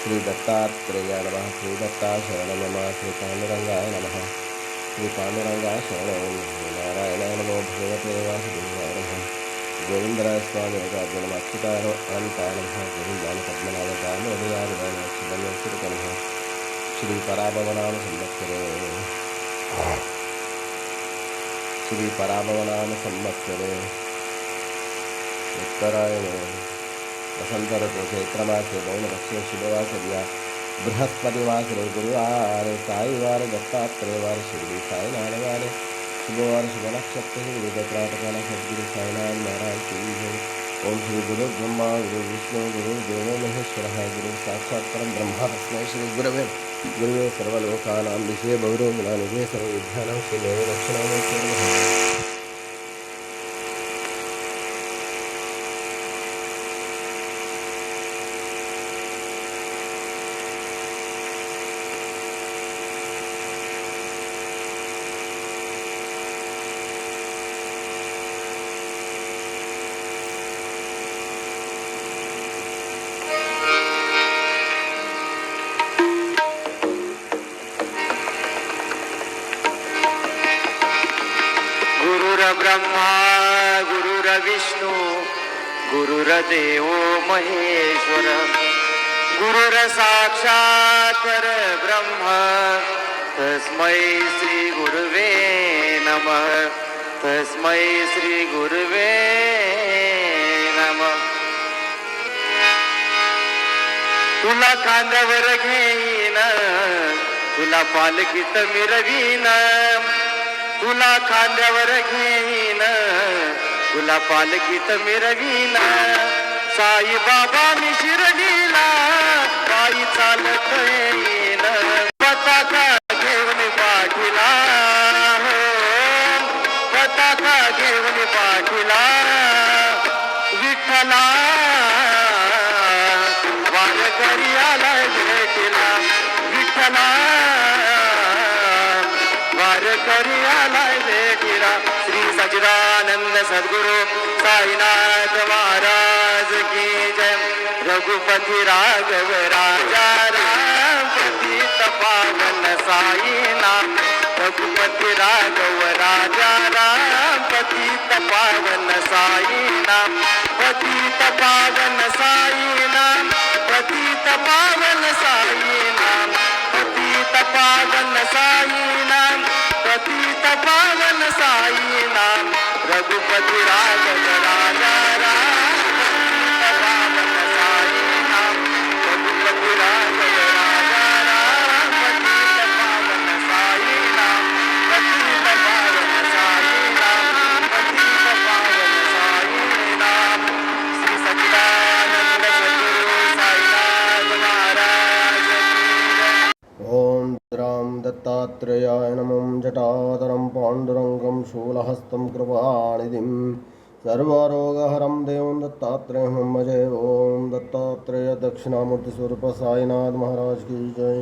श्री दत्तात्रेयाय नमः। श्री दत्ताशरणं मम। श्री पांडुरंगाय नमः। श्री पांडुरंगाय शरणं। नारायणाय नमो भगवते वासुदेवाय नमः। गोविंदराय स्वामी अर्जुन अच्युताय अनंताय नमः। गोविंदाय पद्मनाभ दामोदराय नमः। श्री पराभवनाम संवत्सरे श्री पराभवनाम संवत्सरे उत्तरायणे वसंत ऋतु चैत्रमासे गौणपक्षे शुभवासर्या बृहस्पतिवासरे गुरुवारे साईवार दत्तात्रेयवार शिर्डी साईनाथवारे शुभवार शुभ नक्षत्र कर्नाटकाला सद्गुरु साईनाथ महाराज की जय। ओम श्री गुरु ब्रह्मा गुरु विष्णु गुरु देवो महेश्वरः गुरु साक्षात् परं ब्रह्म तस्मै श्री गुरुवे सर्वलोकानां विषये बहुरोगिणानिधे सर्वविद्यानां श्रीमेव दक्षिणामूर्तिर्नमः। ब्रह्मा गुरुर्विष्णु गुरुर्देव महेश्वर गुरुर्साक्षात् परब्रह्म तस्मै श्री गुरुवे नमः। तस्मै श्री गुरुवे नमः। तुला खांद्यावर घेईन तुला पालखीत मिरवीन तुला खांद्यावर घेईन तुला पालखीत मिरवीन साई बाबा मी शिर्डीला पायी चालत येईन पताका घेऊन पाठीला हो पताका घेऊन पाठीला विठ्ठला वारकरी आलाय भेटीला विठ्ठला वारकरी आलाय भेटीला। श्री सच्चिदानंद सद्गुरु साईनाथ महाराज की जय। रघुपति राघव राजा राम पतित पावन साईनाथ। रघुपति राघव राजा राम पतित पावन साईनाथ। पतित पावन साईनाथ पतित पावन साईनाथ पतित पावन साईनाथ पतित पावन साईनाथ। रघुपति राघव राजा राम पावन साईनाथ। रघुपति राघव राजा राम पतित पावन साईनाथ। पतित पावन साईनाथ पतित पावन साईनाथ। श्री सच्चिदानंद सद्गुरु साईनाथ महाराज की जय। ओम राम दत्तात्रेयाय नमः। जटाधरं पाण्डुरङ्गं शूलहस्तं कृपानिधिं सर्वरोगहरं देवं दत्तात्रेयं भजे। ओम दत्तात्रेय दक्षिणामूर्ति स्वरूप साईनाथ महाराज की जय।